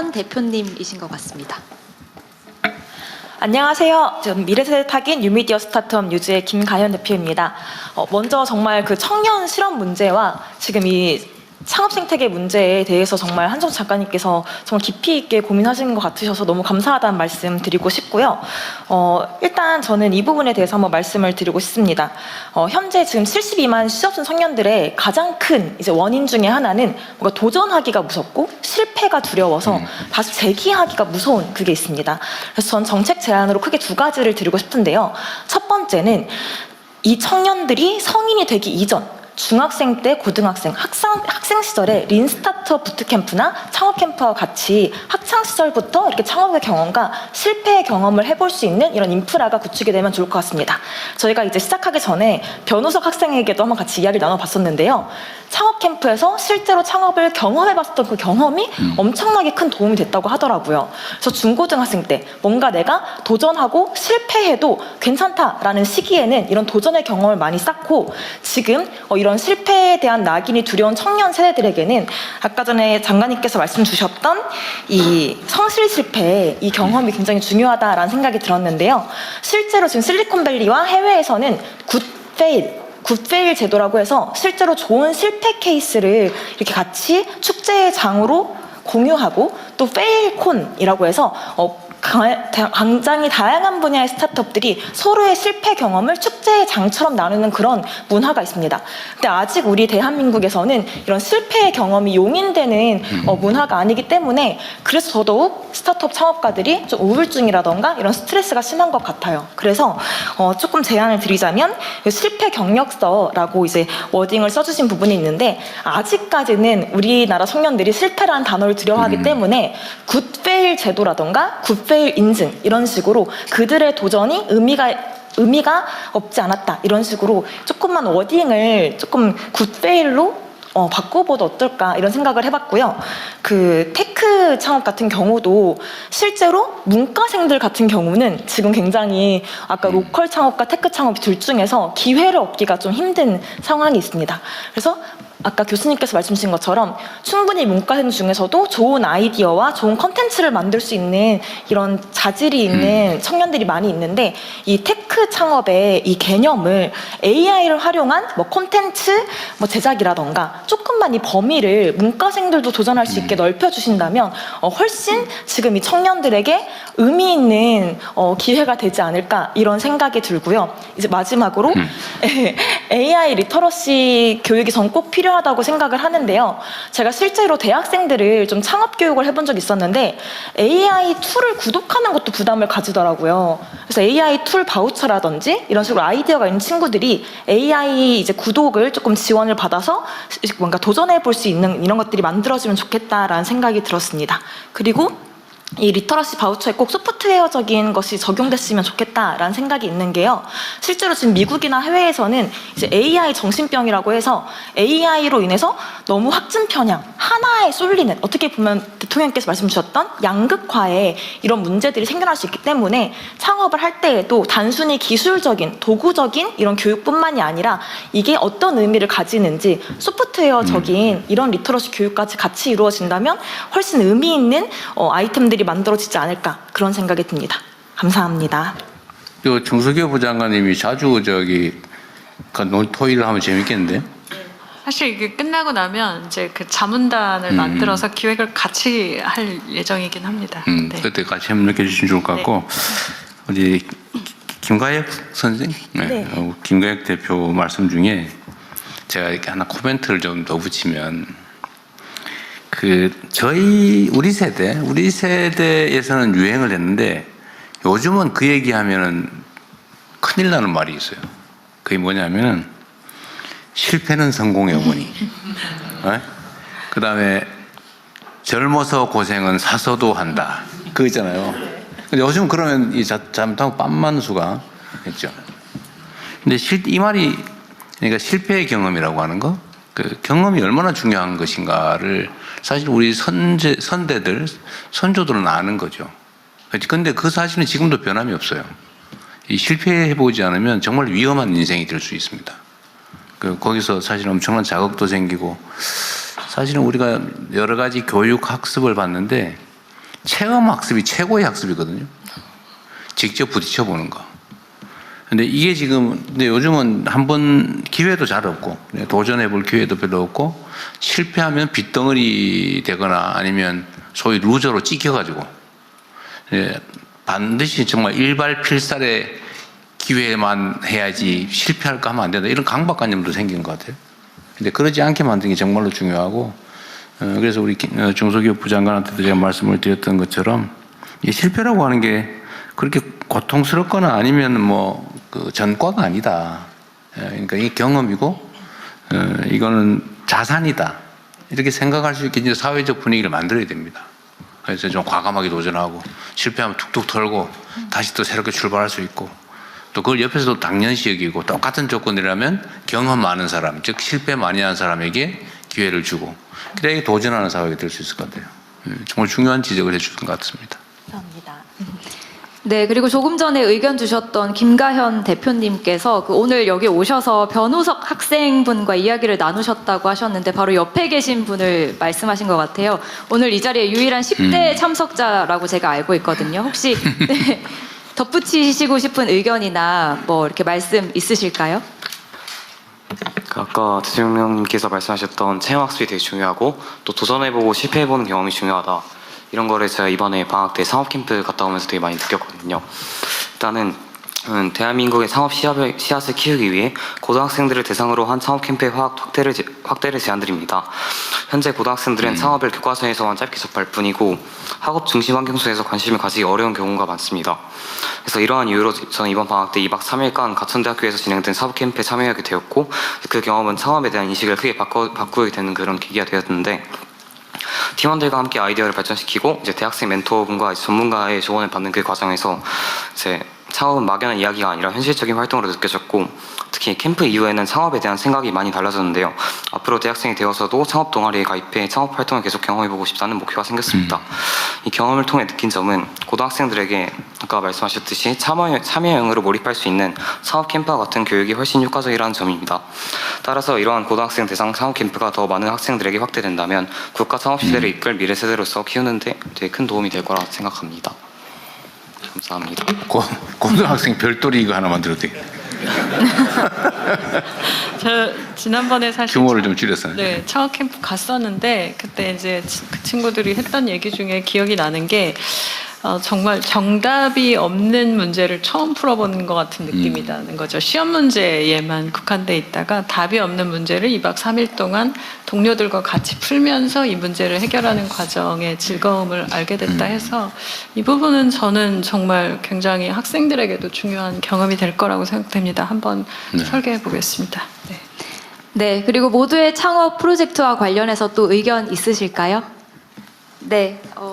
김가현 대표님이신 것 같습니다. 안녕하세요. 저는 미래세대 타깃 뉴미디어 스타트업 뉴즈의 김가현 대표입니다. 먼저 정말 그 청년 실업 문제와 지금 이 창업 생태계 문제에 대해서 정말 한정수 작가님께서 정말 깊이 있게 고민하시는 것 같으셔서 너무 감사하다는 말씀 드리고 싶고요. 일단 저는 이 부분에 대해서 한번 말씀을 드리고 싶습니다. 현재 지금 72만 취업생 청년들의 가장 큰 이제 원인 중에 하나는 뭔가 도전하기가 무섭고 실패가 두려워서 다시 재기하기가 무서운 그게 있습니다. 그래서 전 정책 제안으로 크게 두 가지를 드리고 싶은데요. 첫 번째는 이 청년들이 성인이 되기 이전 중학생 때 고등학생, 학생 시절에 린 스타트업 부트캠프나 창업 캠프와 같이 학창 시절부터 이렇게 창업의 경험과 실패의 경험을 해볼 수 있는 이런 인프라가 구축이 되면 좋을 것 같습니다. 저희가 이제 시작하기 전에 변우석 학생에게도 한번 같이 이야기를 나눠봤었는데요. 창업 캠프에서 실제로 창업을 경험해봤었던 그 경험이 엄청나게 큰 도움이 됐다고 하더라고요. 그래서 중고등학생 때 뭔가 내가 도전하고 실패해도 괜찮다라는 시기에는 이런 도전의 경험을 많이 쌓고 지금 이런 실패에 대한 낙인이 두려운 청년 세대들에게는 아까 전에 장관님께서 말씀 주셨던 이 성실 실패 이 경험이 굉장히 중요하다라는 생각이 들었는데요. 실제로 지금 실리콘밸리와 해외에서는 굿페일 제도라고 해서 실제로 좋은 실패 케이스를 이렇게 같이 축제장으로 공유하고 또 페일콘이라고 해서 굉장히 다양한 분야의 스타트업들이 서로의 실패 경험을 축제의 장처럼 나누는 그런 문화가 있습니다. 근데 아직 우리 대한민국에서는 이런 실패의 경험이 용인되는 문화가 아니기 때문에 그래서 더더욱 스타트업 창업가들이 좀 우울증이라던가 이런 스트레스가 심한 것 같아요. 그래서 조금 제안을 드리자면 실패 경력서라고 이제 워딩을 써주신 부분이 있는데 아직까지는 우리나라 청년들이 실패라는 단어를 두려워하기 때문에 굿페일 제도라던가 굿페일 인증 이런 식으로 그들의 도전이 의미가 없지 않았다 이런 식으로 조금만 워딩을 조금 굿페일로 바꿔봐도 어떨까 이런 생각을 해봤고요. 그 테크 창업 같은 경우도 실제로 문과생들 같은 경우는 지금 굉장히 아까 로컬 창업과 테크 창업 둘 중에서 기회를 얻기가 좀 힘든 상황이 있습니다. 그래서 아까 교수님께서 말씀 주신 것처럼 충분히 문과생 중에서도 좋은 아이디어와 좋은 컨텐츠를 만들 수 있는 이런 자질이 있는 청년들이 많이 있는데 이 테크 창업의 이 개념을 AI를 활용한 뭐 컨텐츠 뭐 제작이라던가 조금만 이 범위를 문과생들도 도전할 수 있게 넓혀주신다면 훨씬 지금 이 청년들에게 의미 있는 기회가 되지 않을까 이런 생각이 들고요. 이제 마지막으로 AI 리터러시 교육이 전 꼭 필요하다고 생각을 하는데요. 제가 실제로 대학생들을 좀 창업 교육을 해본 적이 있었는데 AI 툴을 구독하는 것도 부담을 가지더라고요. 그래서 AI 툴 바우처라든지 이런 식으로 아이디어가 있는 친구들이 AI 이제 구독을 조금 지원을 받아서 뭔가 도전해 볼 수 있는 이런 것들이 만들어지면 좋겠다라는 생각이 들었습니다. 그리고 이 리터러시 바우처에 꼭 소프트웨어적인 것이 적용됐으면 좋겠다라는 생각이 있는 게요. 실제로 지금 미국이나 해외에서는 이제 AI 정신병이라고 해서 AI로 인해서 너무 확증 편향, 하나에 쏠리는 어떻게 보면 대통령께서 말씀 주셨던 양극화에 이런 문제들이 생겨날 수 있기 때문에 창업을 할 때에도 단순히 기술적인, 도구적인 이런 교육뿐만이 아니라 이게 어떤 의미를 가지는지 소프트웨어적인 이런 리터러시 교육까지 같이 이루어진다면 훨씬 의미 있는 아이템들이 만들어지지 않을까 그런 생각이 듭니다. 감사합니다. 정석영 부장관님이 자주 토의를 하면 재밌겠는데? 사실 이게 끝나고 나면 이제 그 자문단을 만들어서 기획을 같이 할 예정이긴 합니다. 네. 그때 같이 협력해 주시면 좋을 것 같고 우리 김가혁 선생, 김가혁 대표 말씀 중에 제가 이렇게 하나 코멘트를 좀 더 붙이면. 우리 세대에서는 유행을 했는데 요즘은 그 얘기하면은 큰일 나는 말이 있어요. 그게 뭐냐면은 실패는 성공의 어머니. 그 다음에 젊어서 고생은 사서도 한다. 그거 있잖아요. 근데 요즘 그러면 잘못하면 빤만수가 있죠. 근데 이 말이 그러니까 실패의 경험이라고 하는 거, 그 경험이 얼마나 중요한 것인가를 사실 우리 선대들, 선조들은 아는 거죠. 근데 그 사실은 지금도 변함이 없어요. 이 실패해보지 않으면 정말 위험한 인생이 될 수 있습니다. 거기서 사실 엄청난 자극도 생기고, 사실은 우리가 여러 가지 교육 학습을 받는데 체험 학습이 최고의 학습이거든요. 직접 부딪혀 보는 거. 근데 이게 지금, 근데 요즘은 한번 기회도 잘 없고, 도전해 볼 기회도 별로 없고, 실패하면 빗덩어리 되거나 아니면 소위 루저로 찍혀가지고, 반드시 정말 일발필살의 기회만 해야지 실패할까 하면 안 된다. 이런 강박관념도 생긴 것 같아요. 근데 그러지 않게 만드는 게 정말로 중요하고, 그래서 우리 중소기업 부장관한테도 제가 말씀을 드렸던 것처럼, 이 실패라고 하는 게 그렇게 고통스럽거나 아니면 뭐 그 전과가 아니다. 그러니까 이 경험이고 이거는 자산이다. 이렇게 생각할 수 있게 이제 사회적 분위기를 만들어야 됩니다. 그래서 좀 과감하게 도전하고 실패하면 툭툭 털고 다시 또 새롭게 출발할 수 있고 또 그걸 옆에서도 당연시 여기고 똑같은 조건이라면 경험 많은 사람, 즉 실패 많이 한 사람에게 기회를 주고 그래야 도전하는 사회가 될 수 있을 것 같아요. 정말 중요한 지적을 해주신 것 같습니다. 감사합니다. 네, 그리고 조금 전에 의견 주셨던 김가현 대표님께서 오늘 여기 오셔서 변우석 학생분과 이야기를 나누셨다고 하셨는데 바로 옆에 계신 분을 말씀하신 것 같아요. 오늘 이 자리에 유일한 10대 참석자라고 제가 알고 있거든요. 혹시 네, 덧붙이시고 싶은 의견이나 뭐 이렇게 말씀 있으실까요? 아까 대통령님께서 말씀하셨던 체험학습이 되게 중요하고 또 도전해보고 실패해보는 경험이 중요하다. 이런 거를 제가 이번에 방학 때 상업캠프 갔다 오면서 되게 많이 느꼈거든요. 일단은 대한민국의 상업 씨앗을 키우기 위해 고등학생들을 대상으로 한 창업캠프의 확대를 제안드립니다. 현재 고등학생들은 창업을 교과서에서만 짧게 접할 뿐이고 학업 중심 환경 속에서 관심을 가지기 어려운 경우가 많습니다. 그래서 이러한 이유로 저는 이번 방학 때 2박 3일간 가천대학교에서 진행된 사업캠프에 참여하게 되었고 그 경험은 창업에 대한 인식을 크게 바꾸게 되는 그런 계기가 되었는데 팀원들과 함께 아이디어를 발전시키고 이제 대학생 멘토분과 전문가의 조언을 받는 그 과정에서 이제 창업은 막연한 이야기가 아니라 현실적인 활동으로 느껴졌고 특히 캠프 이후에는 창업에 대한 생각이 많이 달라졌는데요. 앞으로 대학생이 되어서도 창업 동아리에 가입해 창업 활동을 계속 경험해보고 싶다는 목표가 생겼습니다. 이 경험을 통해 느낀 점은 고등학생들에게 아까 말씀하셨듯이 참여형으로 몰입할 수 있는 창업 캠프와 같은 교육이 훨씬 효과적이라는 점입니다. 따라서 이러한 고등학생 대상 창업 캠프가 더 많은 학생들에게 확대된다면 국가 창업 시대를 이끌 미래 세대로서 키우는 데 되게 큰 도움이 될 거라 생각합니다. 감사합니다. 고등학생 별도리 이거 하나 만들어도 되겠네. 저 지난번에 사실 규모를 좀 줄였어요. 네, 창업 캠프 갔었는데 그때 이제 그 친구들이 했던 얘기 중에 기억이 나는 게 정말 정답이 없는 문제를 처음 풀어보는 것 같은 느낌이 나는 거죠. 시험 문제에만 국한돼 있다가 답이 없는 문제를 2박 3일 동안 동료들과 같이 풀면서 이 문제를 해결하는 과정의 즐거움을 알게 됐다 해서 이 부분은 저는 정말 굉장히 학생들에게도 중요한 경험이 될 거라고 생각됩니다. 한번 설계해 보겠습니다. 네. 네, 그리고 모두의 창업 프로젝트와 관련해서 또 의견 있으실까요? 네.